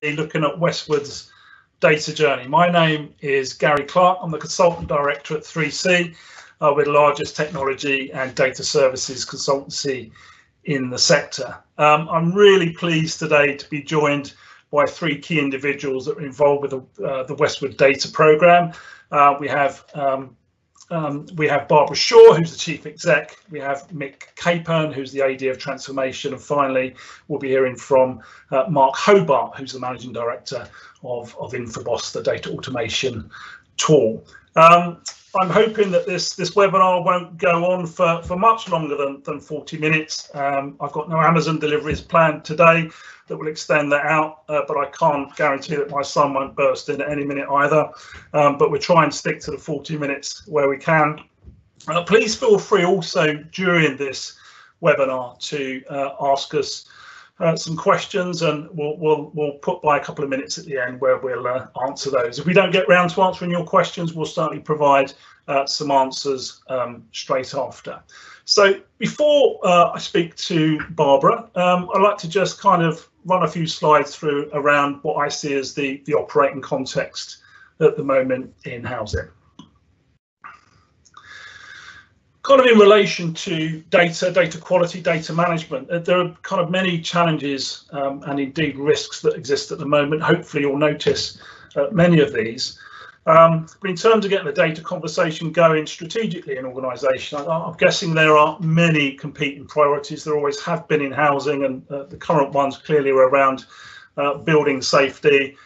looking at Westward's data journey. My name is Gary Clark. I'm the Consultant Director at 3C. We're the largest technology and data services consultancy in the sector. I'm really pleased today to be joined by three key individuals that are involved with the Westward data programme. We have Barbara Shaw, who's the Chief Exec. We have Mick, Capern, who's the AD of Transformation. And finally, we'll be hearing from Mark Hobart, who's the Managing Director of Infoboss, the data automation tool. I'm hoping that this webinar won't go on for much longer than 40 minutes. I've got no Amazon deliveries planned today that will extend that out, but I can't guarantee that my son won't burst in at any minute either. But we'll try and stick to the 40 minutes where we can. Please feel free also during this webinar to ask us some questions, and we'll put by a couple of minutes at the end where we'll answer those. If we don't get round to answering your questions, we'll certainly provide some answers straight after. So before I speak to Barbara, I'd like to just kind of run a few slides through around what I see as the operating context at the moment in housing. Kind of in relation to data quality, data management, there are kind of many challenges and indeed risks that exist at the moment. Hopefully you'll notice many of these. But in terms of getting the data conversation going strategically in organisation, I'm guessing there are many competing priorities. There always have been in housing, and the current ones clearly are around building safety,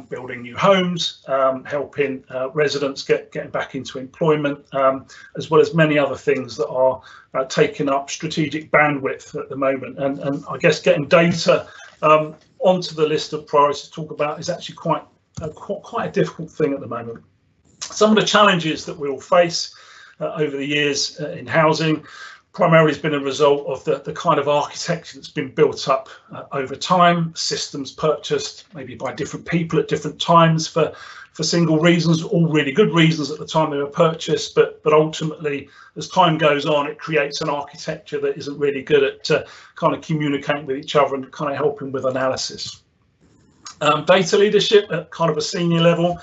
building new homes, helping residents getting back into employment, as well as many other things that are taking up strategic bandwidth at the moment. And I guess getting data onto the list of priorities to talk about is actually quite a difficult thing at the moment. Some of the challenges that we all face over the years in housing primarily has been a result of the kind of architecture that's been built up over time, systems purchased maybe by different people at different times for single reasons, all really good reasons at the time they were purchased, but ultimately as time goes on it creates an architecture that isn't really good at kind of communicating with each other and kind of helping with analysis. Data leadership at kind of a senior level.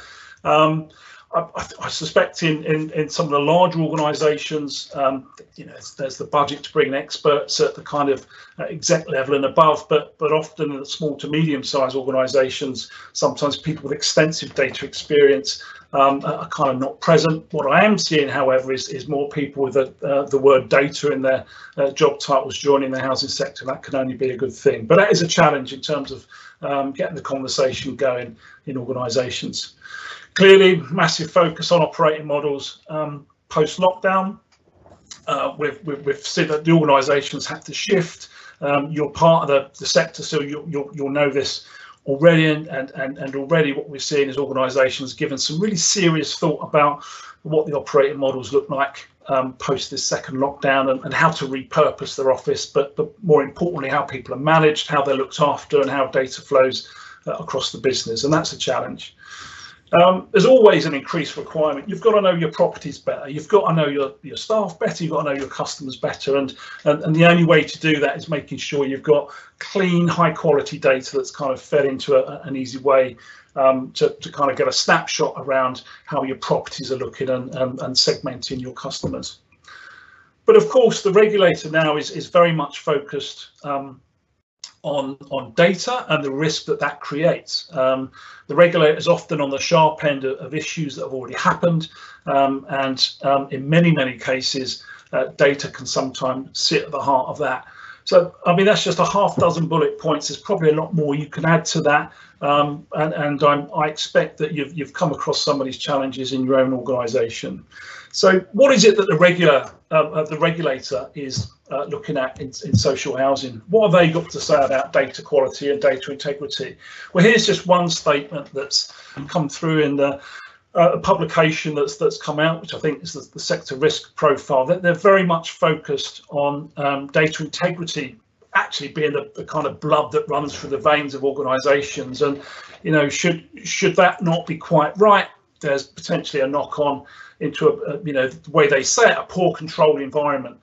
I suspect in some of the larger organisations, there's the budget to bring experts at the kind of exec level and above, but often in the small to medium-sized organisations, sometimes people with extensive data experience are kind of not present. What I am seeing, however, is more people with the word data in their job titles joining the housing sector. That can only be a good thing, but that is a challenge in terms of getting the conversation going in organisations. Clearly, massive focus on operating models post-lockdown. We've seen that the organisations had to shift. You're part of the sector, so you'll know this already. And already what we're seeing is organisations giving some really serious thought about what the operating models look like post this second lockdown, and how to repurpose their office, but more importantly, how people are managed, how they're looked after, and how data flows across the business. And that's a challenge. There's always an increased requirement. You've got to know your properties better. You've got to know your staff better. You've got to know your customers better. And the only way to do that is making sure you've got clean, high quality data that's kind of fed into an easy way to kind of get a snapshot around how your properties are looking and segmenting your customers. But of course, the regulator now is very much focused on data and the risk that creates. The regulator is often on the sharp end of issues that have already happened, and in many cases data can sometimes sit at the heart of that. So I mean, that's just a half dozen bullet points. There's probably a lot more you can add to that, and I expect that you've come across some of these challenges in your own organisation. So what is it that the regulator is looking at in social housing? What have they got to say about data quality and data integrity? Well, here's just one statement that's come through in the publication that's come out, which I think is the sector risk profile. That they're very much focused on data integrity actually being the kind of blood that runs through the veins of organisations, and should that not be quite right, there's potentially a knock-on into the way they say it, a poor control environment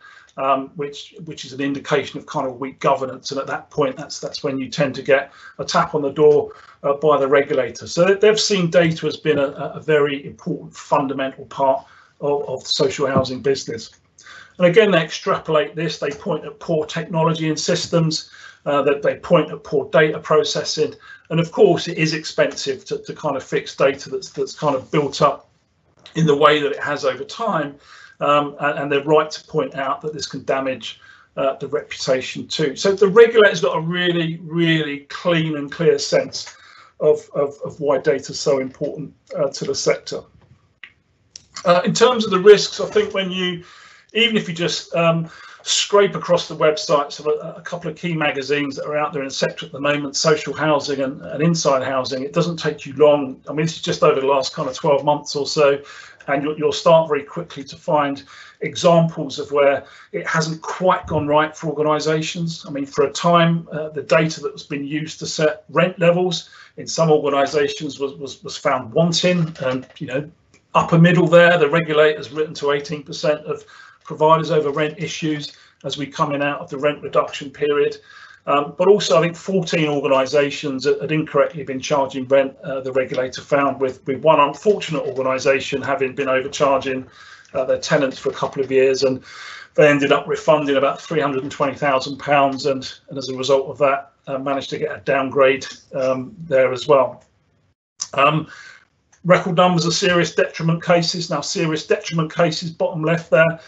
which is an indication of kind of weak governance. And at that point, that's when you tend to get a tap on the door by the regulator. So they've seen data as being a very important fundamental part of the social housing business. And again, they extrapolate this. They point at poor technology and systems, that they point at poor data processing. And of course, it is expensive to kind of fix data that's kind of built up in the way that it has over time. And they're right to point out that this can damage the reputation too. So the regulator's got a really, really clean and clear sense of why data is so important to the sector. In terms of the risks, I think even if you just scrape across the websites of a couple of key magazines that are out there in the sector at the moment, Social Housing and Inside Housing, it doesn't take you long. I mean, this is just over the last kind of 12 months or so, and you'll start very quickly to find examples of where it hasn't quite gone right for organisations. I mean, for a time, the data that was being used to set rent levels in some organisations was found wanting, and upper middle there, the regulator's written to 18% of providers over rent issues as we come in out of the rent reduction period. But also, I think 14 organisations had incorrectly been charging rent, the regulator found, with one unfortunate organisation having been overcharging their tenants for a couple of years, and they ended up refunding about £320,000, and as a result of that, managed to get a downgrade there as well. Record numbers of serious detriment cases. Now, serious detriment cases, bottom left there,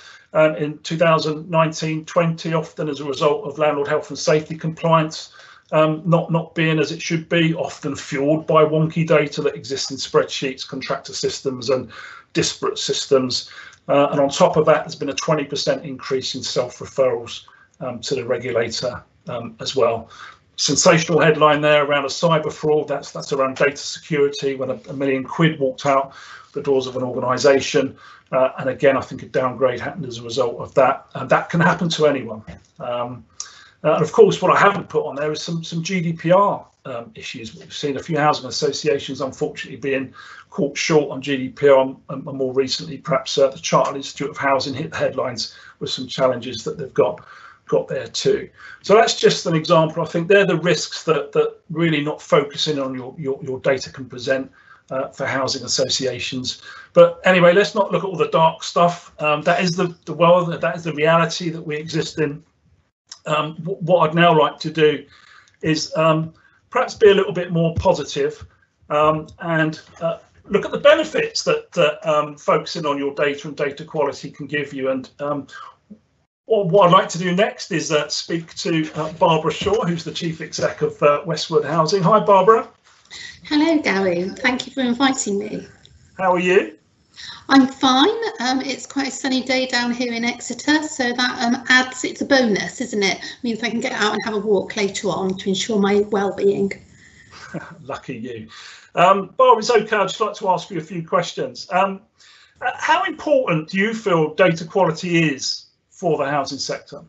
in 2019-20, often as a result of landlord health and safety compliance not being as it should be, often fueled by wonky data that exists in spreadsheets, contractor systems and disparate systems. And on top of that, there's been a 20% increase in self-referrals to the regulator as well. Sensational headline there around a cyber fraud. That's around data security, when a million quid walked out the doors of an organisation. And again, I think a downgrade happened as a result of that. And that can happen to anyone. And of course, what I haven't put on there is some GDPR issues. We've seen a few housing associations, unfortunately, being caught short on GDPR, and more recently, perhaps the Chartered Institute of Housing hit the headlines with some challenges that they've got there too. So that's just an example. I think they're the risks that really not focusing on your data can present for housing associations. But anyway, let's not look at all the dark stuff. That is the world, that is the reality that we exist in. What I'd now like to do is perhaps be a little bit more positive and look at the benefits that focusing on your data and data quality can give you. And what I'd like to do next is speak to Barbara Shaw, who's the Chief Exec of Westward Housing. Hi, Barbara. Hello, Gary. Thank you for inviting me. How are you? I'm fine. It's quite a sunny day down here in Exeter, so that it's a bonus, isn't it? Means I can get out and have a walk later on to ensure my well-being. Lucky you. Barbara, it's okay. I'd just like to ask you a few questions. How important do you feel data quality is for the housing sector?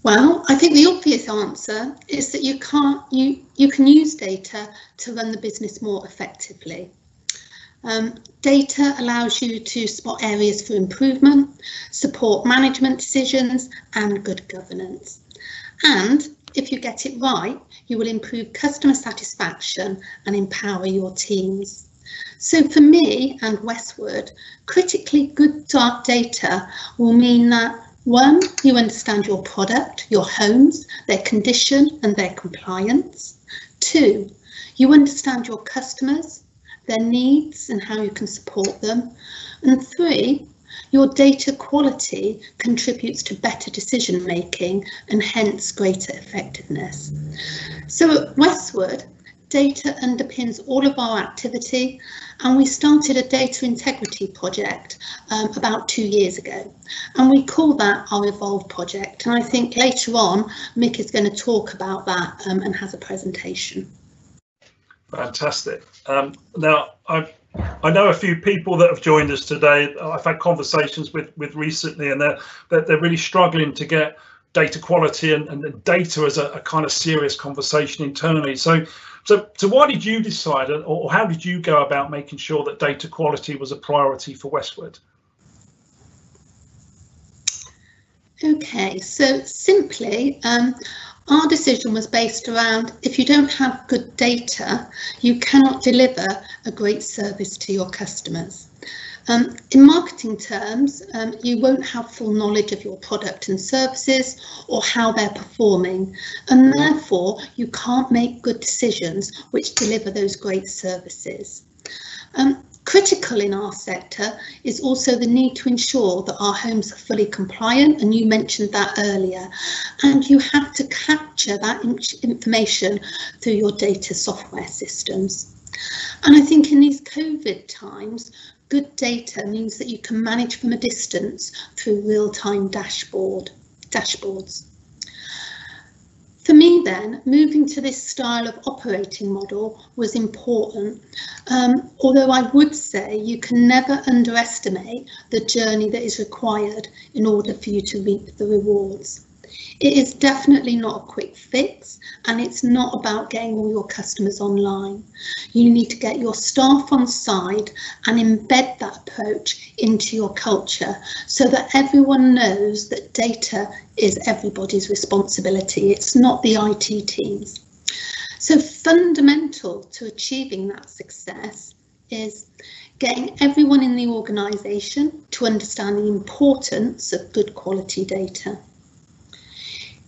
Well, I think the obvious answer is that you can use data to run the business more effectively. Data allows you to spot areas for improvement, support management decisions and good governance. And if you get it right, you will improve customer satisfaction and empower your teams. So for me and Westward, critically good data will mean that 1, you understand your product, your homes, their condition and their compliance. 2, you understand your customers, their needs and how you can support them. And 3, your data quality contributes to better decision making and hence greater effectiveness. So at Westward, data underpins all of our activity, and we started a data integrity project about 2 years ago, and we call that our Evolve project. And I think later on Mick is going to talk about that and has a presentation. Fantastic. Now I know a few people that have joined us today. I've had conversations with recently, and they're really struggling to get data quality and data as a kind of serious conversation internally. So why did you decide, or how did you go about making sure that data quality was a priority for Westward? Okay, so simply, our decision was based around if you don't have good data, you cannot deliver a great service to your customers. In marketing terms, you won't have full knowledge of your product and services or how they're performing, and therefore you can't make good decisions which deliver those great services. Critical in our sector is also the need to ensure that our homes are fully compliant, and you mentioned that earlier, and you have to capture that information through your data software systems. And I think in these COVID times, good data means that you can manage from a distance through real-time dashboards. For me then, moving to this style of operating model was important, although I would say you can never underestimate the journey that is required in order for you to reap the rewards. It is definitely not a quick fix, and it's not about getting all your customers online. You need to get your staff on side and embed that approach into your culture so that everyone knows that data is everybody's responsibility. It's not the IT teams. So fundamental to achieving that success is getting everyone in the organisation to understand the importance of good quality data.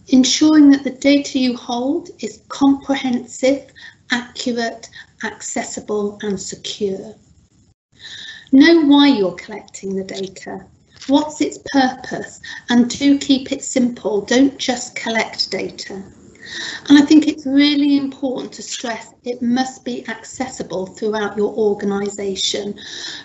Ensuring that the data you hold is comprehensive, accurate, accessible and secure. Know why you're collecting the data, what's its purpose, and do keep it simple, don't just collect data. And I think it's really important to stress it must be accessible throughout your organisation,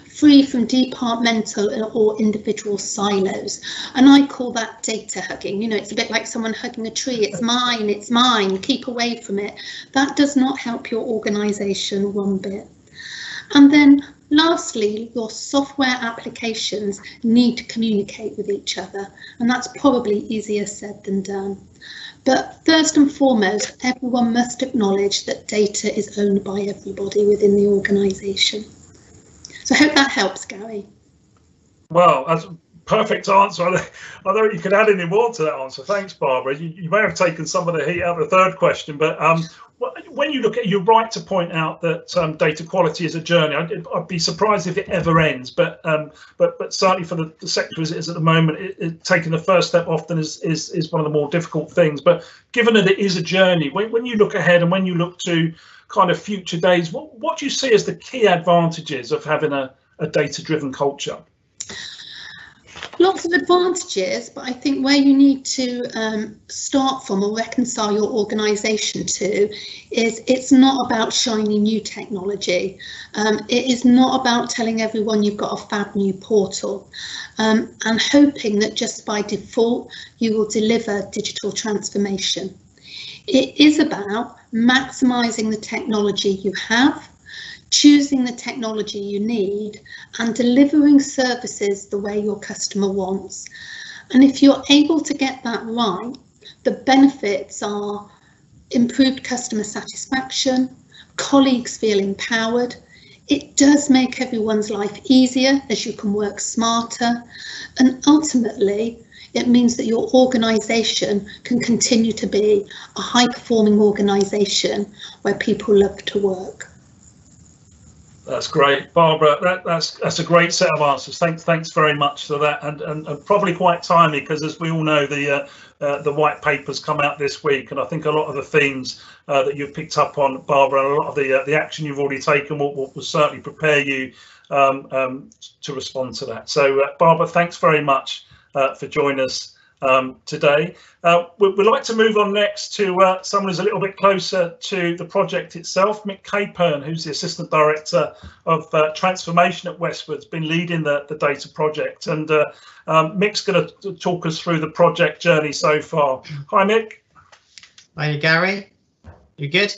free from departmental or individual silos. And I call that data hugging. You know, it's a bit like someone hugging a tree. It's mine, keep away from it. That does not help your organisation one bit. And then lastly, your software applications need to communicate with each other. And that's probably easier said than done. But first and foremost, everyone must acknowledge that data is owned by everybody within the organisation. So I hope that helps, Gary. Well, that's a perfect answer. I don't think you could add any more to that answer. Thanks, Barbara. You may have taken some of the heat out of the third question, but when you look at, you're right to point out that data quality is a journey. I'd be surprised if it ever ends, but certainly for the sector as it is at the moment, taking the first step often is one of the more difficult things. But given that it is a journey, when you look ahead and when you look to kind of future days, what do you see as the key advantages of having a data-driven culture? Lots of advantages, but I think where you need to start from or reconcile your organisation to is it's not about shiny new technology. It is not about telling everyone you've got a fab new portal and hoping that just by default you will deliver digital transformation. It is about maximising the technology you have, choosing the technology you need, and delivering services the way your customer wants. And if you're able to get that right, the benefits are improved customer satisfaction, colleagues feel empowered. It does make everyone's life easier as you can work smarter, and ultimately it means that your organisation can continue to be a high-performing organisation where people love to work. That's great, Barbara. That's a great set of answers. Thanks very much for that, and probably quite timely because, as we all know, the white paper's come out this week, and I think a lot of the themes that you've picked up on, Barbara, and a lot of the action you've already taken will certainly prepare you to respond to that. So, Barbara, thanks very much for joining us today. We'd like to move on next to someone who's a little bit closer to the project itself. Mick Capern, who's the Assistant Director of Transformation at Westward, has been leading the data project, and Mick's going to talk us through the project journey so far. Hi, Mick. Hi, Gary. You good?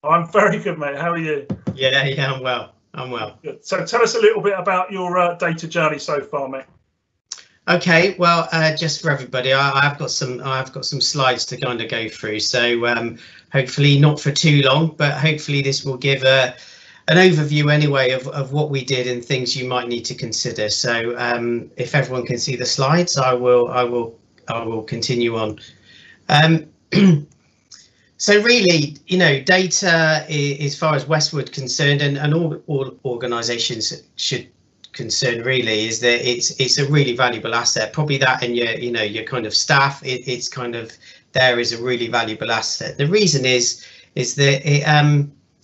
I'm very good, mate. How are you? Yeah, I'm well. I'm well. Good. So tell us a little bit about your data journey so far, Mick. Okay, well, just for everybody, I've got some slides to kind of go through. So hopefully not for too long, but hopefully this will give an overview anyway of what we did and things you might need to consider. So if everyone can see the slides, I will will continue on. So really, you know, data, as far as Westward concerned, and all organisations should concern really, is that it's a really valuable asset. Probably that and your kind of staff, it's kind of there is a really valuable asset. The reason is that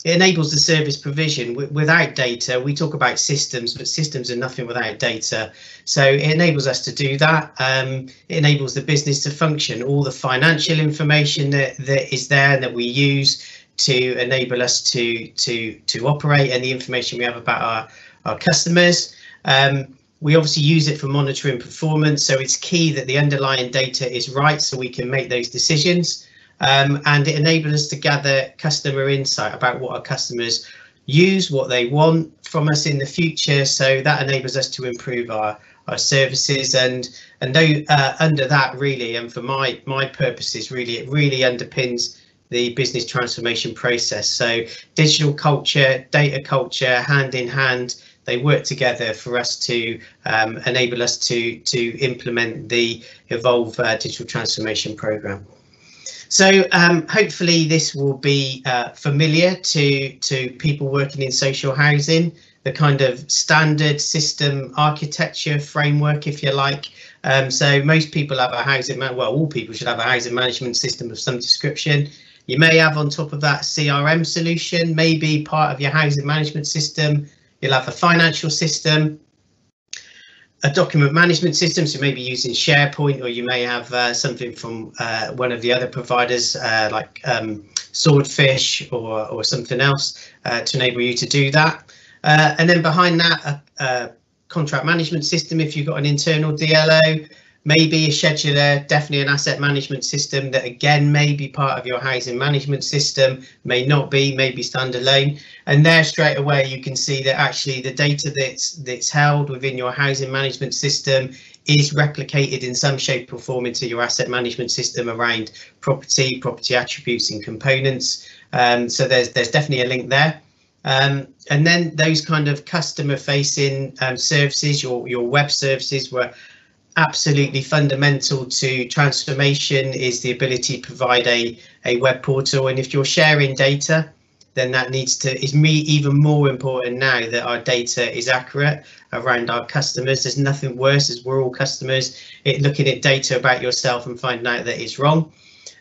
it enables the service provision. Without data, we talk about systems, but systems are nothing without data. So it enables us to do that. It enables the business to function. All the financial information that is there and that we use to enable us to operate, and the information we have about our customers. We obviously use it for monitoring performance, so it's key that the underlying data is right so we can make those decisions. And it enables us to gather customer insight about what our customers use, what they want from us in the future. So that enables us to improve our services, and under that really, and for my purposes really, it really underpins the business transformation process. So digital culture, data culture, hand in hand, they work together for us to enable us to implement the Evolve digital transformation programme. So hopefully this will be familiar to people working in social housing, the kind of standard system architecture framework, if you like. So most people have a housing, well, all people should have a housing management system of some description. You may have on top of that CRM solution, maybe part of your housing management system. You'll have a financial system, a document management system, so maybe using SharePoint, or you may have something from one of the other providers like Swordfish or something else to enable you to do that. And then behind that, a contract management system if you've got an internal DLO, maybe a scheduler, definitely an asset management system that again may be part of your housing management system, may not be, maybe standalone. And there straight away you can see that actually the data that's held within your housing management system is replicated in some shape or form into your asset management system around property attributes and components. So there's definitely a link there. And then those kind of customer facing services, your web services, were absolutely fundamental to transformation, is the ability to provide a web portal. And if you're sharing data, then that is even more important now that our data is accurate around our customers. There's nothing worse, as we're all customers, looking at data about yourself and finding out that it's wrong.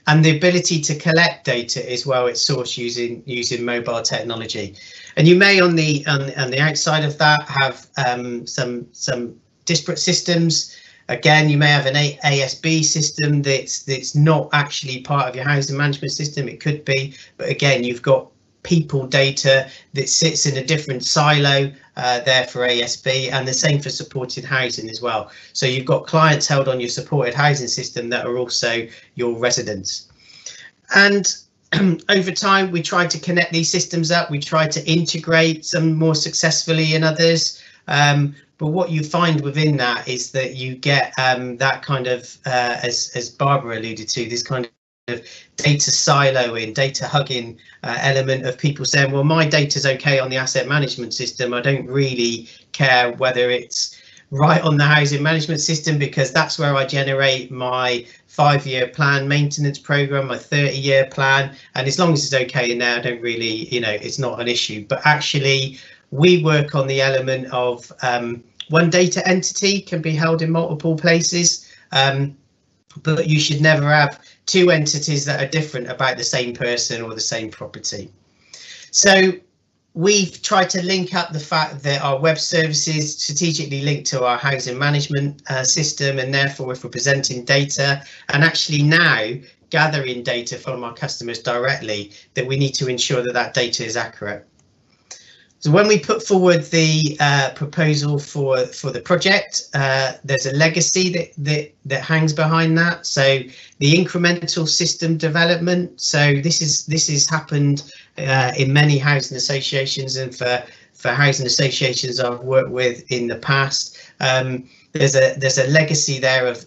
And the ability to collect data as well, it's sourced using mobile technology. And you may on the outside of that have some disparate systems. Again, you may have an ASB system that's not actually part of your housing management system. It could be, but again, you've got people data that sits in a different silo there for ASB, and the same for supported housing as well. So you've got clients held on your supported housing system that are also your residents. And over time, we tried to connect these systems up. We tried to integrate some more successfully in others. But what you find within that is that you get that kind of, as Barbara alluded to, this kind of data siloing, data hugging element of people saying, well, my data's okay on the asset management system. I don't really care whether it's right on the housing management system, because that's where I generate my 5-year plan maintenance program, my 30-year plan. And as long as it's okay in there, I don't really, it's not an issue. But actually, we work on the element of one data entity can be held in multiple places, but you should never have two entities that are different about the same person or the same property. So we've tried to link up the fact that our web services strategically link to our housing management system, and therefore if we're presenting data and actually now gathering data from our customers directly, that we need to ensure that that data is accurate. So when we put forward the proposal for the project, there's a legacy that hangs behind that. So the incremental system development. So this has happened in many housing associations, and for housing associations I've worked with in the past. There's a legacy there of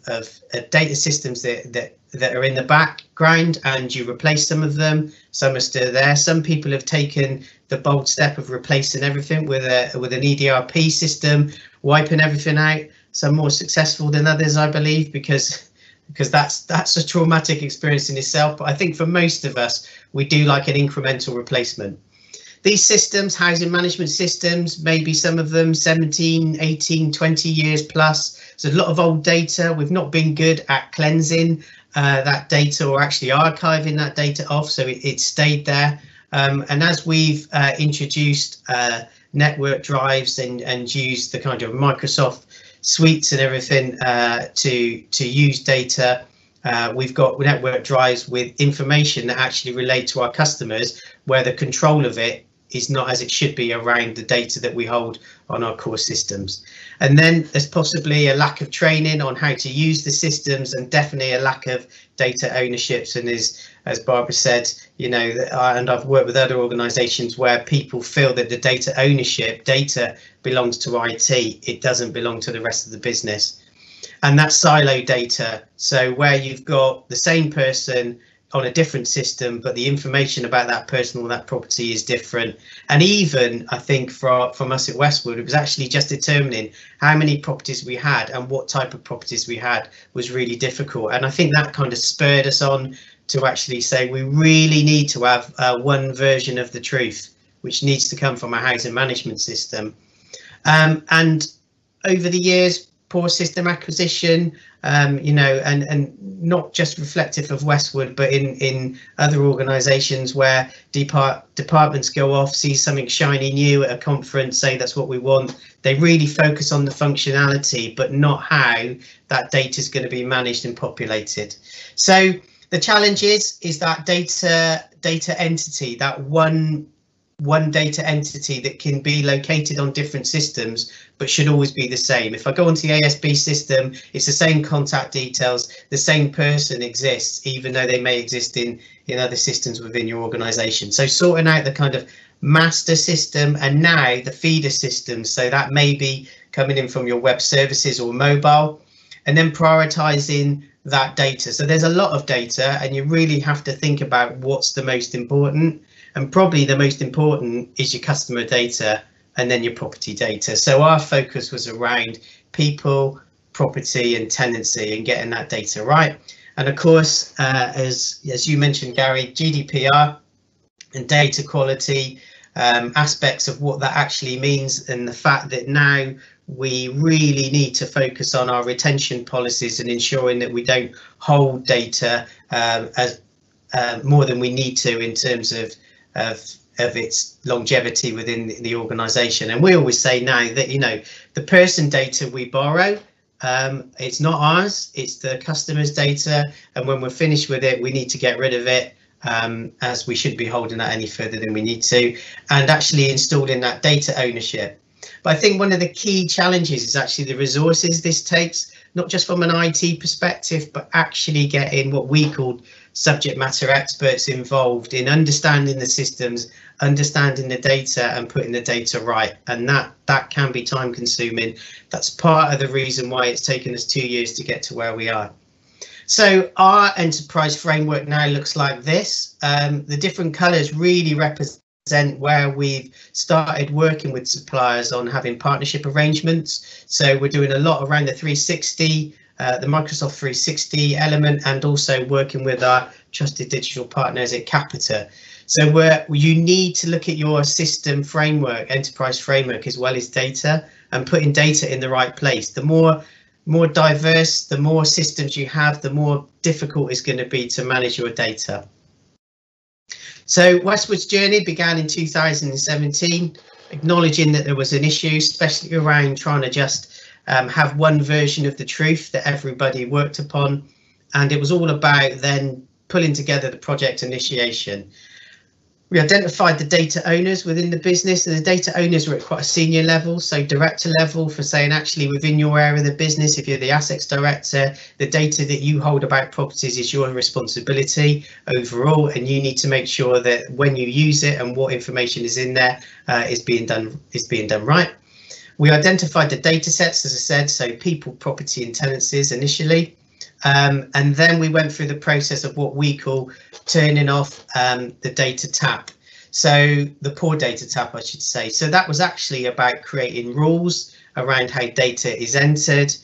data systems that are in the background, and you replace some of them. Some are still there. Some people have taken the bold step of replacing everything with an EDRP system, wiping everything out. Some more successful than others, I believe, because because that's a traumatic experience in itself. But I think for most of us, we do like an incremental replacement. These systems, housing management systems, maybe some of them 17, 18, 20 years plus. There's a lot of old data. We've not been good at cleansing that data, or actually archiving that data off, so it stayed there. And as we've introduced network drives and used the kind of Microsoft suites and everything to use data, we've got network drives with information that actually relate to our customers, where the control of it is not as it should be around the data that we hold on our core systems. And then there's possibly a lack of training on how to use the systems, and definitely a lack of data ownerships. And as Barbara said, you know, and I've worked with other organisations where people feel that the data ownership, data belongs to IT, it doesn't belong to the rest of the business. And that's silo data. So where you've got the same person on a different system, but the information about that person or that property is different. And even, I think, from us at Westward, it was actually just determining how many properties we had and what type of properties we had was really difficult. And I think that kind of spurred us on to actually say we really need to have one version of the truth, which needs to come from a housing management system. And over the years, poor system acquisition, you know, and not just reflective of Westward, but in other organisations where departments go off, see something shiny new at a conference, say that's what we want. They really focus on the functionality, but not how that data is going to be managed and populated. So the challenge is that data entity, that one data entity that can be located on different systems, but should always be the same. If I go onto the ASB system, it's the same contact details, the same person exists, even though they may exist in other systems within your organisation. So sorting out the kind of master system and now the feeder system, so that may be coming in from your web services or mobile, and then prioritising that data. So there's a lot of data, and you really have to think about what's the most important. And probably the most important is your customer data and then your property data. So our focus was around people, property and tenancy, and getting that data right. And of course, as you mentioned, Gary, GDPR and data quality, aspects of what that actually means, and the fact that now we really need to focus on our retention policies and ensuring that we don't hold data as more than we need to in terms of its longevity within the organisation. And we always say now that, you know, the person data we borrow, it's not ours, it's the customer's data, and when we're finished with it, we need to get rid of it, as we shouldn't be holding that any further than we need to, and actually installing that data ownership. But I think one of the key challenges is actually the resources this takes, not just from an IT perspective, but actually getting what we call subject matter experts involved in understanding the systems, understanding the data and putting the data right. And that can be time consuming. That's part of the reason why it's taken us 2 years to get to where we are. So our enterprise framework now looks like this. The different colours really represent where we've started working with suppliers on having partnership arrangements. So we're doing a lot around the 360, the Microsoft 360 element, and also working with our trusted digital partners at Capern. So you need to look at your system framework, enterprise framework, as well as data, and putting data in the right place. The more diverse, the more systems you have, the more difficult it's going to be to manage your data. So Westward's journey began in 2017, acknowledging that there was an issue, especially around trying to just have one version of the truth that everybody worked upon. And it was all about then pulling together the project initiation. We identified the data owners within the business, and the data owners were at quite a senior level, so director level, for saying actually within your area of the business, if you're the assets director, the data that you hold about properties is your responsibility overall, and you need to make sure that when you use it and what information is in there is being done right. We identified the data sets, as I said, so people, property and tenancies initially. And then we went through the process of what we call turning off the data tap. So the poor data tap, I should say. So that was actually about creating rules around how data is entered,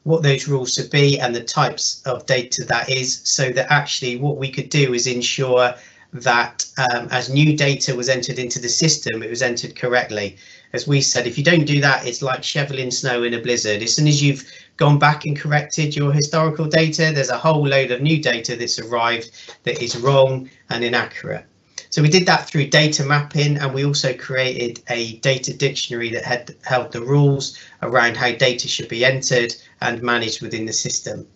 what those rules should be and the types of data that is, so that actually what we could do is ensure that as new data was entered into the system, it was entered correctly. As we said, if you don't do that, it's like shoveling snow in a blizzard. As soon as you've gone back and corrected your historical data, there's a whole load of new data that's arrived that is wrong and inaccurate. So we did that through data mapping, and we also created a data dictionary that had held the rules around how data should be entered and managed within the system.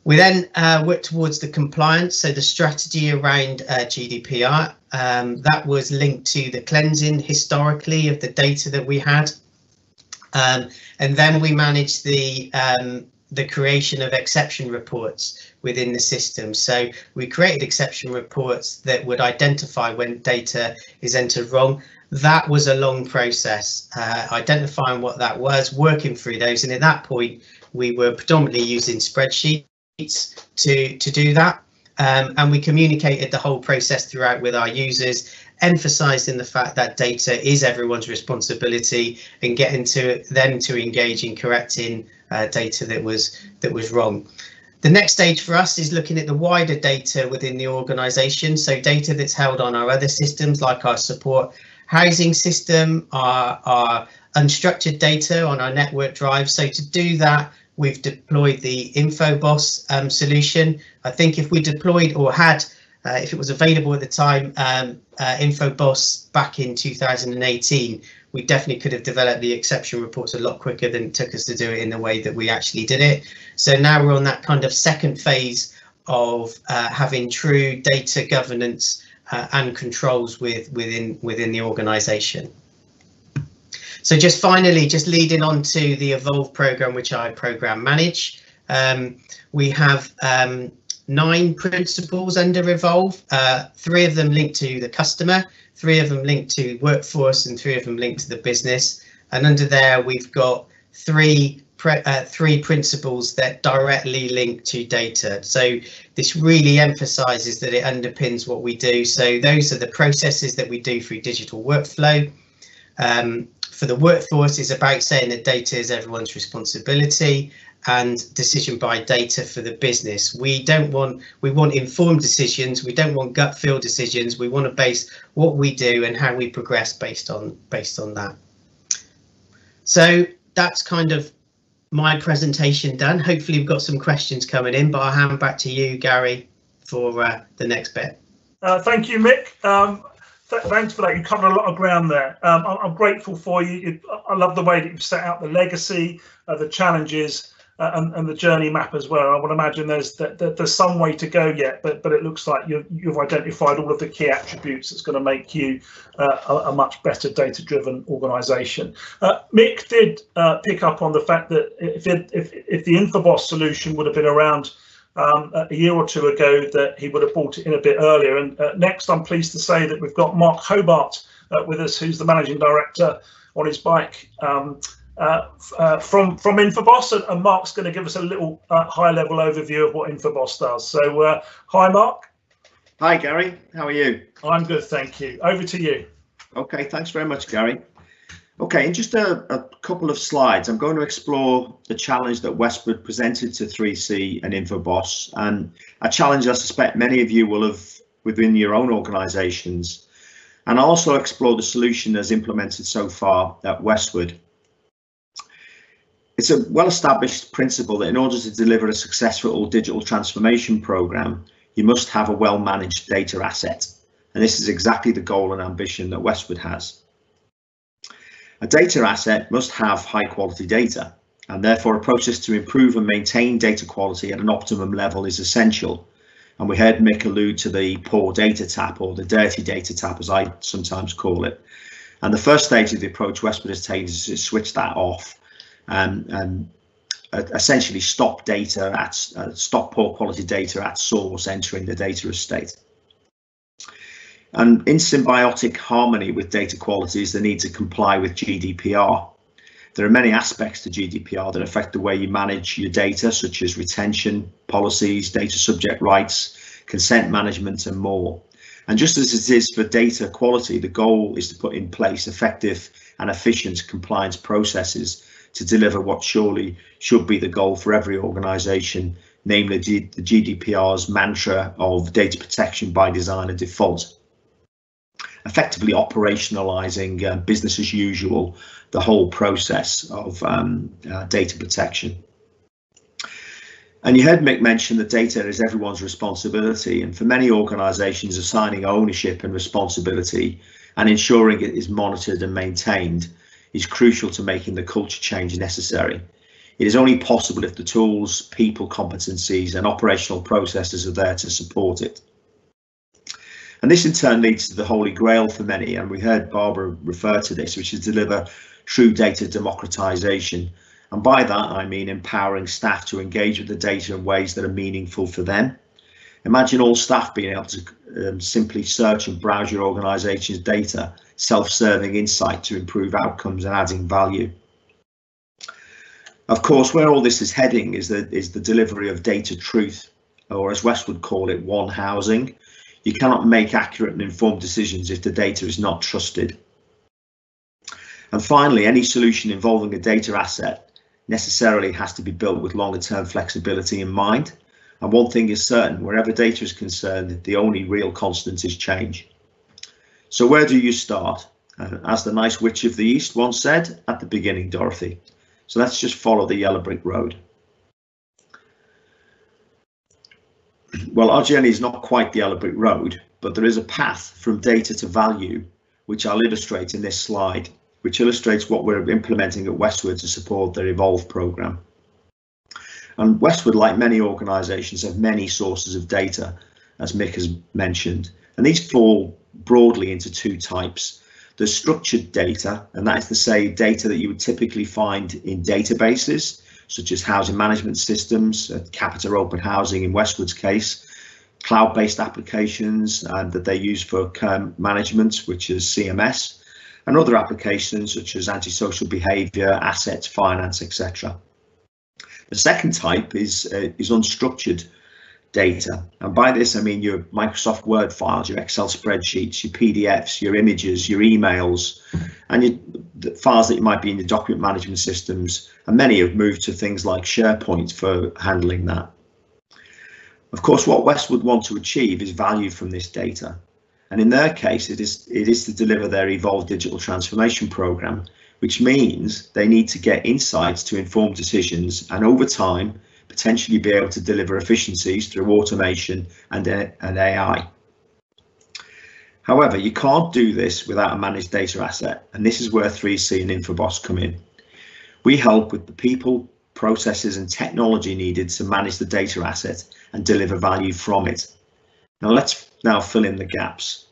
We then worked towards the compliance, so the strategy around GDPR, that was linked to the cleansing historically of the data that we had. And then we managed the creation of exception reports within the system. So we created exception reports that would identify when data is entered wrong. That was a long process, identifying what that was, working through those. And at that point, we were predominantly using spreadsheets to do that. And we communicated the whole process throughout with our users, emphasising the fact that data is everyone's responsibility and getting to them to engage in correcting data that was wrong. The next stage for us is looking at the wider data within the organisation, so data that's held on our other systems like our support housing system, our unstructured data on our network drive. So to do that, we've deployed the Infoboss solution. I think if we deployed or had, if it was available at the time, Infoboss back in 2018, we definitely could have developed the exception reports a lot quicker than it took us to do it in the way that we actually did it. So now we're on that kind of second phase of having true data governance and controls within the organisation. So just finally, just leading on to the Evolve program, which I program manage, we have 9 principles under Evolve, 3 of them linked to the customer, 3 of them linked to workforce, and 3 of them linked to the business. And under there, we've got 3 principles that directly link to data. So this really emphasizes that it underpins what we do. So those are the processes that we do through digital workflow. For the workforce, it's about saying that data is everyone's responsibility, and decision by data for the business. We want informed decisions. We don't want gut feel decisions. We want to base what we do and how we progress based on that. So that's kind of my presentation done. Hopefully we've got some questions coming in, but I'll hand back to you, Gary, for the next bit. Thank you, Mick. Thanks for that. You covered a lot of ground there. I'm grateful for you. I love the way that you've set out the legacy, the challenges, and the journey map as well. I would imagine there's some way to go yet, but it looks like you've identified all of the key attributes that's going to make you a much better data-driven organisation. Mick did pick up on the fact that if the Infoboss solution would have been around a year or 2 ago, that he would have brought it in a bit earlier. And next, I'm pleased to say that we've got Mark Hobart with us, who's the managing director on his bike from Infoboss, and Mark's going to give us a little high-level overview of what Infoboss does. So, hi, Mark. Hi, Gary. How are you? I'm good, thank you. Over to you. Okay, thanks very much, Gary. Okay, in just a couple of slides, I'm going to explore the challenge that Westward presented to 3C and Infoboss, and a challenge I suspect many of you will have within your own organisations. And I'll also explore the solution as implemented so far at Westward. It's a well-established principle that in order to deliver a successful digital transformation programme, you must have a well-managed data asset. And this is exactly the goal and ambition that Westward has. A data asset must have high quality data, and therefore a process to improve and maintain data quality at an optimum level is essential. And we heard Mick allude to the poor data tap, or the dirty data tap as I sometimes call it. And the first stage of the approach Westward has taken is to switch that off and essentially stop poor quality data at source entering the data estate. And in symbiotic harmony with data quality is the need to comply with GDPR. There are many aspects to GDPR that affect the way you manage your data, such as retention policies, data subject rights, consent management, and more. And just as it is for data quality, the goal is to put in place effective and efficient compliance processes to deliver what surely should be the goal for every organisation, namely the GDPR's mantra of data protection by design and default, effectively operationalising business as usual, the whole process of data protection. And you heard Mick mention that data is everyone's responsibility, and for many organisations, assigning ownership and responsibility and ensuring it is monitored and maintained is crucial to making the culture change necessary. It is only possible if the tools, people, competencies and operational processes are there to support it. And this in turn leads to the holy grail for many, and we heard Barbara refer to this, which is deliver true data democratisation. And by that I mean empowering staff to engage with the data in ways that are meaningful for them. Imagine all staff being able to simply search and browse your organisation's data, self-serving insight to improve outcomes and adding value. Of course, where all this is heading is the delivery of data truth, or as West would call it, one housing. You cannot make accurate and informed decisions if the data is not trusted. And finally, any solution involving a data asset necessarily has to be built with longer term flexibility in mind. And one thing is certain, wherever data is concerned, the only real constant is change. So where do you start? As the nice witch of the East once said, at the beginning, Dorothy. So let's just follow the yellow brick road. Well, our journey is not quite the yellow brick road, but there is a path from data to value, which I'll illustrate in this slide, which illustrates what we're implementing at Westward to support their Evolve programme. And Westward, like many organisations, have many sources of data, as Mick has mentioned, and these fall broadly into two types. There's structured data, and that is to say data that you would typically find in databases, such as housing management systems, Capern Open Housing in Westward's case, cloud-based applications that they use for care management, which is CMS, and other applications such as antisocial behaviour, assets, finance, etc. The second type is unstructured data, and by this I mean your Microsoft Word files, your Excel spreadsheets, your PDFs, your images, your emails, and the files that might be in your document management systems, and many have moved to things like SharePoint for handling that. Of course, what Westwood want to achieve is value from this data, and in their case it is to deliver their Evolve Digital Transformation Programme, which means they need to get insights to inform decisions and over time potentially be able to deliver efficiencies through automation and AI. However, you can't do this without a managed data asset, and this is where 3C and Infoboss come in. We help with the people, processes and technology needed to manage the data asset and deliver value from it. Now let's fill in the gaps.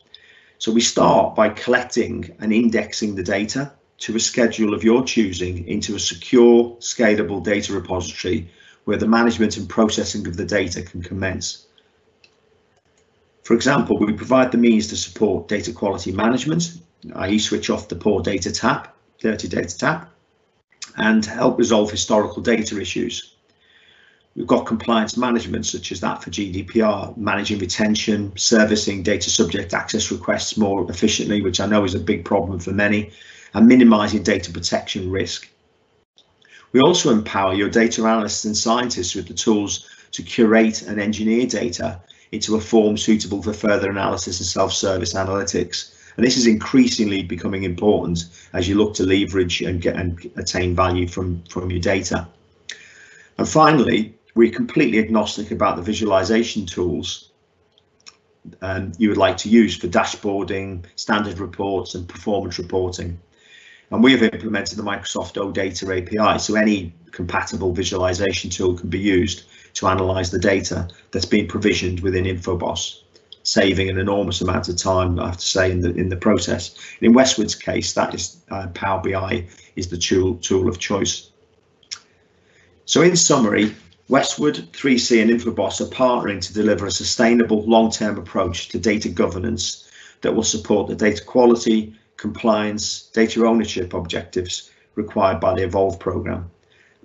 So we start by collecting and indexing the data to a schedule of your choosing into a secure, scalable data repository where the management and processing of the data can commence. For example, we provide the means to support data quality management, i.e. switch off the poor data tap, dirty data tap, and help resolve historical data issues. We've got compliance management such as that for GDPR, managing retention, servicing data subject access requests more efficiently, which I know is a big problem for many, and minimising data protection risk. We also empower your data analysts and scientists with the tools to curate and engineer data into a form suitable for further analysis and self-service analytics. And this is increasingly becoming important as you look to leverage and attain value from your data. And finally, we're completely agnostic about the visualization tools you would like to use for dashboarding, standard reports and performance reporting. And we have implemented the Microsoft OData API, so any compatible visualization tool can be used to analyze the data that's been provisioned within Infoboss, saving an enormous amount of time, I have to say, in the process. In Westwood's case, that is Power BI is the tool of choice. So in summary, Westward, 3C and Infoboss are partnering to deliver a sustainable long-term approach to data governance that will support the data quality, compliance, data ownership objectives required by the Evolve programme,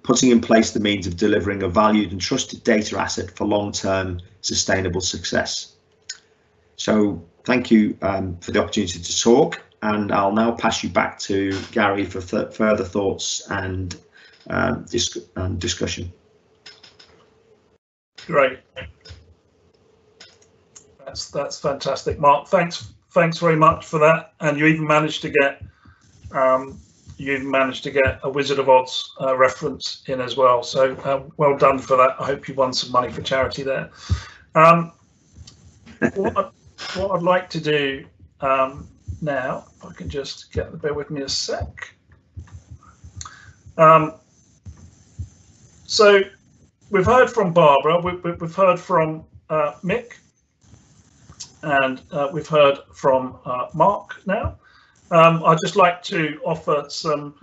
putting in place the means of delivering a valued and trusted data asset for long-term sustainable success. So thank you for the opportunity to talk, and I'll now pass you back to Gary for further thoughts and discussion. Great. That's fantastic, Mark. Thanks very much for that. And you even managed to get a Wizard of Oz reference in as well. So well done for that. I hope you won some money for charity there. What I'd like to do now, if I can just bear with me a sec. So we've heard from Barbara, we've heard from Mick, and we've heard from Mark now. I'd just like to offer some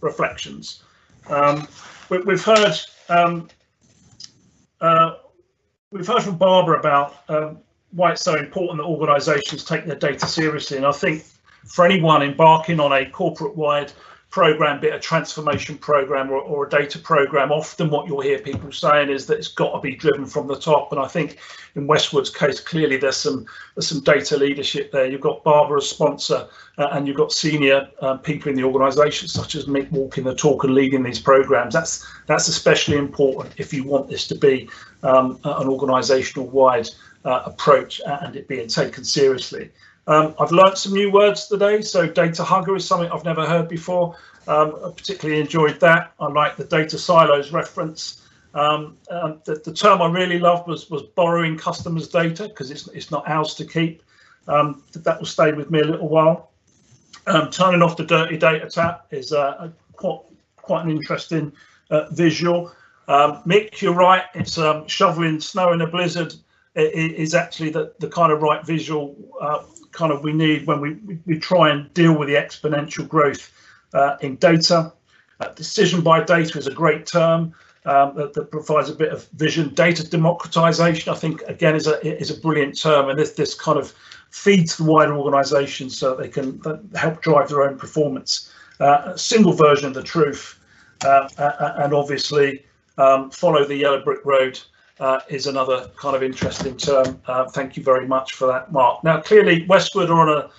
reflections. We've heard from Barbara about why it's so important that organisations take their data seriously, and I think for anyone embarking on a corporate-wide program, be it a transformation program or a data program, often what you'll hear people saying is that it's got to be driven from the top. And I think in Westward's case, clearly there's some data leadership there. You've got Barbara as sponsor, and you've got senior people in the organisation, such as Mick, walking the talk and leading these programs. That's especially important if you want this to be an organisational wide approach and it being taken seriously. I've learnt some new words today. So data hugger is something I've never heard before. I particularly enjoyed that. I like the data silos reference. The term I really loved was borrowing customers' data, because it's not ours to keep. That will stay with me a little while. Turning off the dirty data tap is quite an interesting visual. Mick, you're right. It's shoveling snow in a blizzard is actually the kind of right visual kind of we need when we try and deal with the exponential growth in data. Decision by data is a great term that provides a bit of vision. Data democratization, I think, again, is a brilliant term, and this kind of feeds the wider organisation so that they can help drive their own performance. A single version of the truth, and obviously follow the yellow brick road is another kind of interesting term. Thank you very much for that, Mark. Now, clearly, Westward are on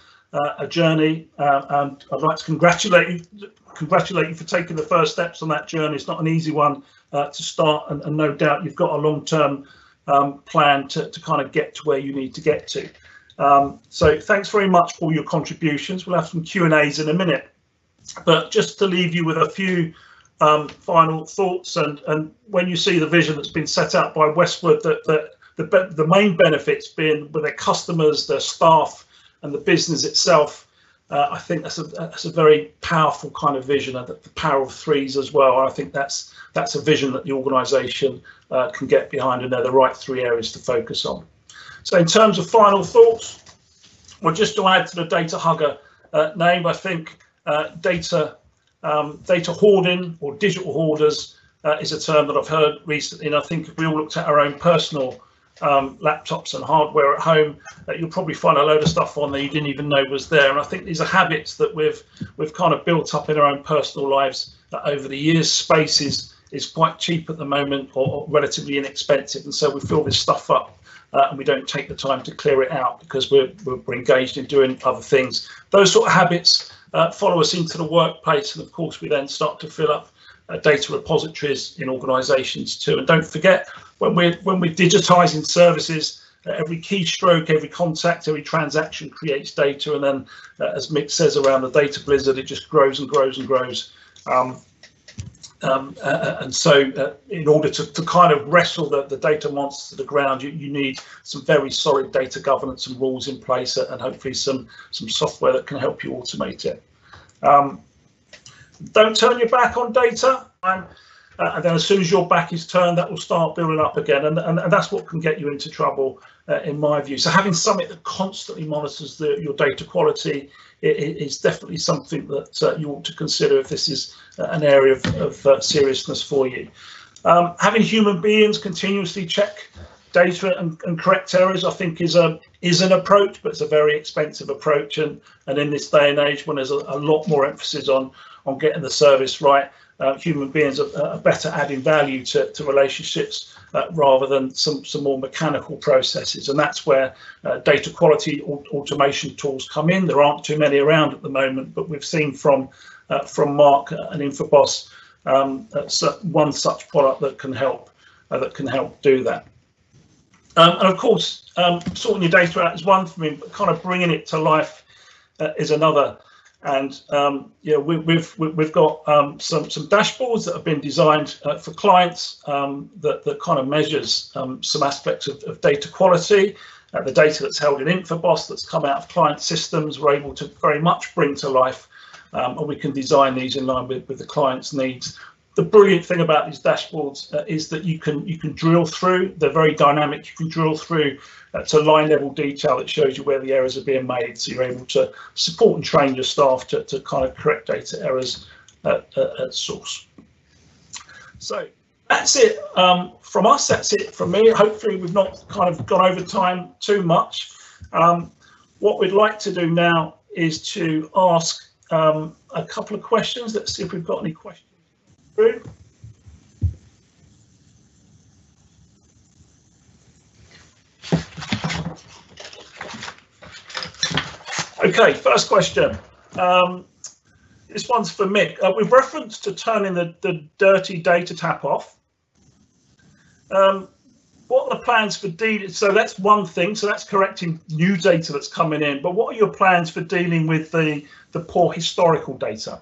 a journey, and I'd like to congratulate you for taking the first steps on that journey. It's not an easy one to start, and no doubt you've got a long-term plan to kind of get to where you need to get to. So thanks very much for your contributions. We'll have some Q&As in a minute, but just to leave you with a few final thoughts, and when you see the vision that's been set out by Westward, that the main benefits being with their customers, their staff, and the business itself, I think that's a very powerful kind of vision, and the power of 3's as well. I think that's a vision that the organisation can get behind, and they're the right 3 areas to focus on. So in terms of final thoughts, well, just to add to the data hugger name, I think data hoarding or digital hoarders is a term that I've heard recently, and I think if we all looked at our own personal laptops and hardware at home, you'll probably find a load of stuff on there you didn't even know was there. And I think these are habits that we've kind of built up in our own personal lives over the years. Space is quite cheap at the moment, or relatively inexpensive, and so we fill this stuff up and we don't take the time to clear it out because we're engaged in doing other things. Those sort of habits follow us into the workplace, and of course we then start to fill up data repositories in organisations too. And don't forget, when we're digitising services, every keystroke, every contact, every transaction creates data, and then as Mick says around the data blizzard, it just grows and grows and grows. And so in order to kind of wrestle the data monster to the ground, you need some very solid data governance and rules in place, and hopefully some software that can help you automate it. Don't turn your back on data, and then as soon as your back is turned, that will start building up again, and that's what can get you into trouble, in my view. So having something that constantly monitors your data quality is definitely something that you ought to consider if this is an area of seriousness for you. Having human beings continuously check data and correct errors, I think, is an approach, but it's a very expensive approach, and in this day and age when there's a lot more emphasis on getting the service right, human beings are better adding value to relationships rather than some more mechanical processes. And that's where data quality automation tools come in. There aren't too many around at the moment, but we've seen from Mark and Infoboss one such product that can help do that. And of course, sorting your data out is one thing, but kind of bringing it to life is another. And yeah, we've got some dashboards that have been designed for clients that kind of measures some aspects of data quality. The data that's held in Infoboss that's come out of client systems, we're able to very much bring to life, and we can design these in line with the client's needs. The brilliant thing about these dashboards is that you can drill through. They're very dynamic. You can drill through to line level detail. It shows you where the errors are being made, so you're able to support and train your staff to kind of correct data errors at source. So that's it from us. That's it from me. Hopefully we've not kind of gone over time too much. What we'd like to do now is to ask a couple of questions. Let's see if we've got any questions through. Okay, first question. This one's for Mick. With reference to turning the dirty data tap off, what are the plans for dealing? So that's one thing. So that's correcting new data that's coming in. But what are your plans for dealing with the poor historical data?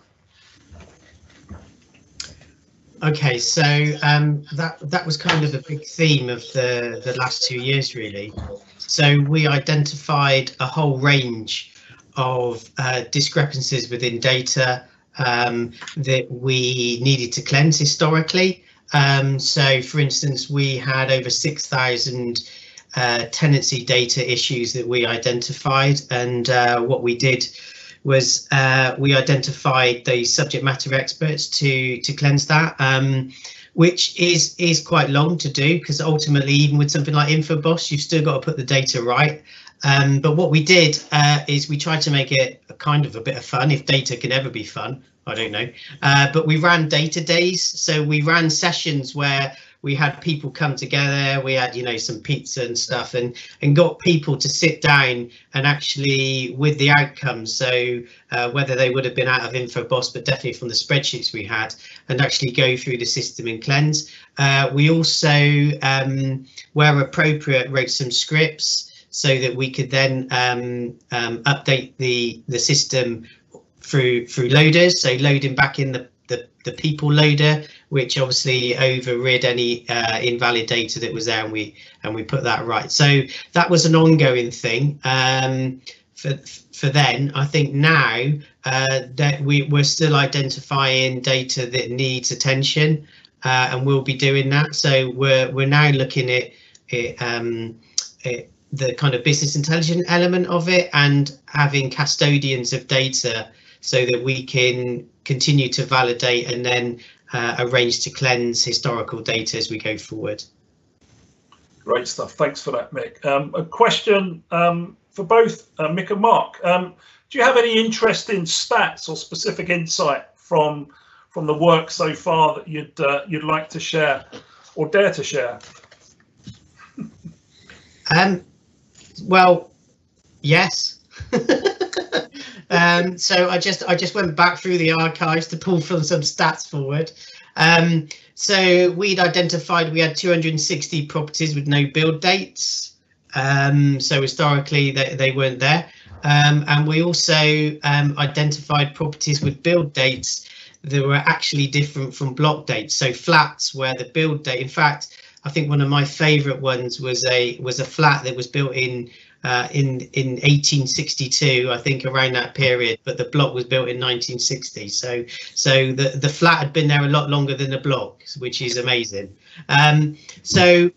Okay, so that was kind of a big theme of the last 2 years, really. So we identified a whole range of discrepancies within data that we needed to cleanse historically. So, for instance, we had over 6,000 tenancy data issues that we identified, and what we did was we identified the subject matter experts to cleanse that, which is quite long to do, because ultimately, even with something like Infoboss, you've still got to put the data right. But what we did is we tried to make it kind of a bit of fun, if data can ever be fun. I don't know, but we ran data days. So we ran sessions where we had people come together, we had, you know, some pizza and stuff, and got people to sit down and actually with the outcomes. So whether they would have been out of Infoboss, but definitely from the spreadsheets we had, and actually go through the system and cleanse. We also, where appropriate, wrote some scripts so that we could then update the system through loaders, so loading back in the people loader, which obviously overrid any invalid data that was there, and we put that right. So that was an ongoing thing for then. I think now that we're still identifying data that needs attention, and we'll be doing that. So we're now looking at the kind of business intelligence element of it, and having custodians of data so that we can continue to validate and then arrange to cleanse historical data as we go forward. Great stuff. Thanks for that, Mick. A question for both Mick and Mark. Do you have any interesting stats or specific insight from the work so far that you'd like to share or dare to share? Well, yes. So I just went back through the archives to pull from some stats forward. So we'd identified we had 260 properties with no build dates. So historically they weren't there. And we also identified properties with build dates that were actually different from block dates. So flats where the build date, in fact, I think one of my favourite ones was a flat that was built in 1862, I think, around that period, but the block was built in 1960. So the flat had been there a lot longer than the block, which is amazing. So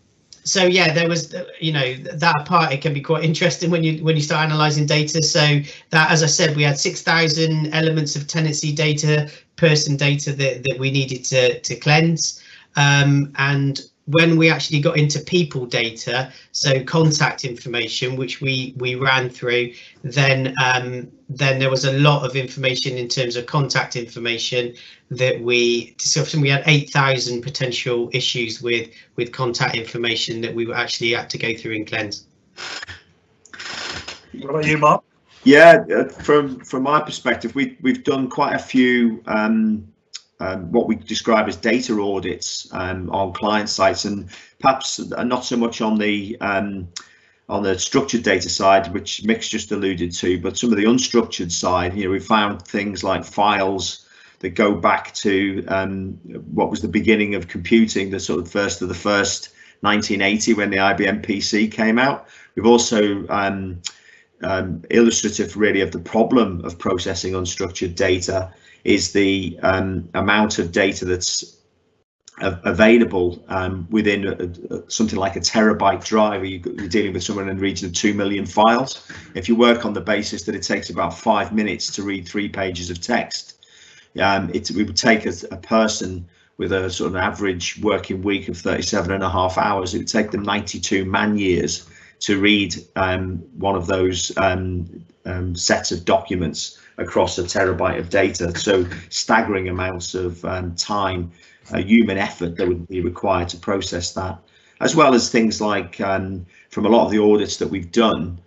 yeah, there was, you know, that part, it can be quite interesting when you start analysing data. So that, as I said, we had 6,000 elements of tenancy data, person data that we needed to cleanse, and when we actually got into people data, so contact information, which we ran through, then there was a lot of information in terms of contact information that we discussed, and we had 8,000 potential issues with contact information that we actually had to go through and cleanse. What about you, Mark? Yeah, from my perspective, we've done quite a few what we describe as data audits on client sites, and perhaps not so much on the structured data side, which Mick's just alluded to, but some of the unstructured side. You know, we found things like files that go back to what was the beginning of computing, the sort of first 1980, when the IBM PC came out. We've also illustrative really of the problem of processing unstructured data is the amount of data that's available within something like a terabyte drive. You're dealing with somewhere in the region of 2 million files. If you work on the basis that it takes about 5 minutes to read 3 pages of text, it would take a person with a sort of average working week of 37.5 hours, it would take them 92 man years to read one of those sets of documents across a terabyte of data. So staggering amounts of time, human effort that would be required to process that, as well as things like from a lot of the audits that we've done.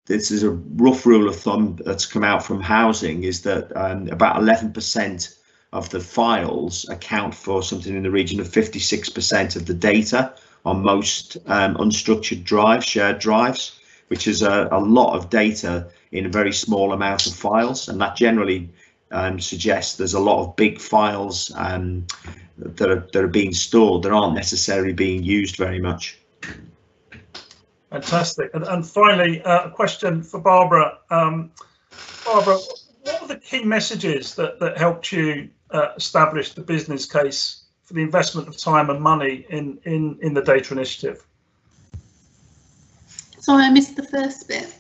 This is a rough rule of thumb that's come out from housing, is that about 11% of the files account for something in the region of 56% of the data on most unstructured drives, shared drives, which is a lot of data in a very small amount of files, and that generally suggests there's a lot of big files that are being stored that aren't necessarily being used very much. Fantastic. And finally, a question for Barbara. Barbara, what were the key messages that helped you establish the business case for the investment of time and money in the data initiative? Sorry, I missed the first bit.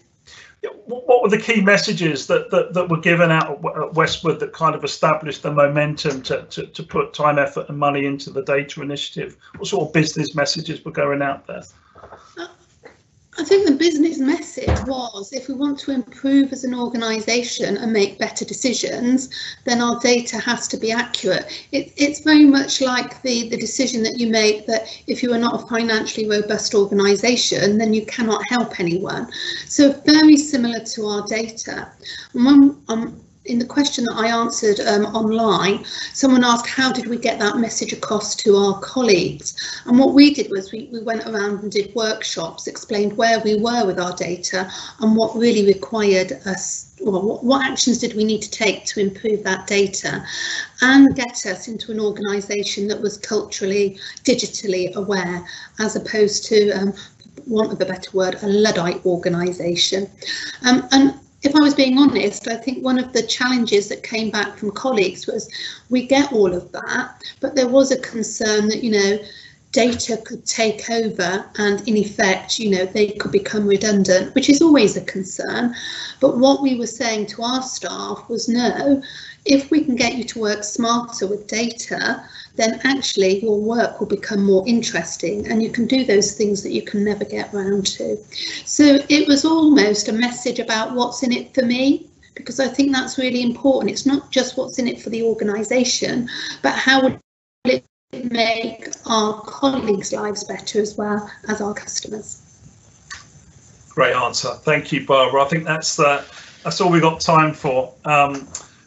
What were the key messages that were given out at Westward that kind of established the momentum to put time, effort and money into the data initiative? What sort of business messages were going out there? I think the business message was, if we want to improve as an organisation and make better decisions, then our data has to be accurate. It's very much like the decision that you make that if you are not a financially robust organisation, then you cannot help anyone. So very similar to our data. In the question that I answered online, someone asked, how did we get that message across to our colleagues? And what we did was we went around and did workshops, explained where we were with our data and what really required us, or what actions did we need to take to improve that data and get us into an organisation that was culturally, digitally aware, as opposed to, for want of a better word, a Luddite organisation. And if I was being honest, I think one of the challenges that came back from colleagues was we get all of that, but there was a concern that, you know, data could take over and in effect, you know, they could become redundant, which is always a concern. But what we were saying to our staff was, no, if we can get you to work smarter with data, then actually your work will become more interesting and you can do those things that you can never get round to. So it was almost a message about what's in it for me, because I think that's really important. It's not just what's in it for the organisation, but how will it make our colleagues' lives better as well as our customers. Great answer. Thank you, Barbara. I think that's all we've got time for.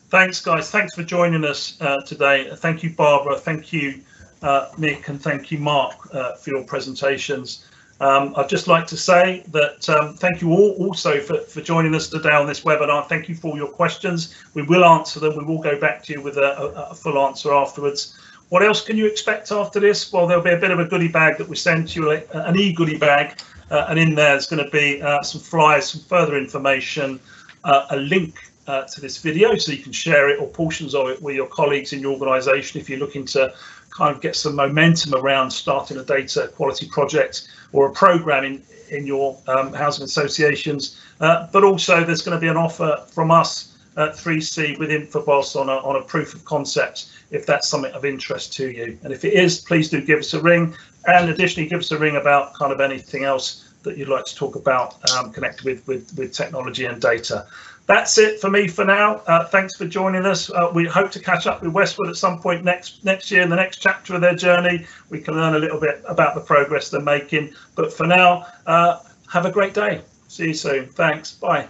Thanks, guys. Thanks for joining us today. Thank you, Barbara. Thank you, Mick, and thank you, Mark, for your presentations. I'd just like to say that thank you all also for joining us today on this webinar. Thank you for all your questions. We will answer them. We will go back to you with a full answer afterwards. What else can you expect after this? Well, there'll be a bit of a goodie bag that we send you, an e-goodie bag, and in there is going to be some flyers, some further information, a link to this video so you can share it or portions of it with your colleagues in your organisation if you're looking to kind of get some momentum around starting a data quality project or a programme in your housing associations. But also there's going to be an offer from us 3C with Infoboss on a proof of concept, if that's something of interest to you. And if it is, please do give us a ring, and additionally give us a ring about kind of anything else that you'd like to talk about connected with technology and data. That's it for me for now. Thanks for joining us. We hope to catch up with Westward at some point next year in the next chapter of their journey. We can learn a little bit about the progress they're making. But for now, have a great day. See you soon. Thanks. Bye.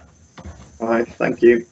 All right. Thank you.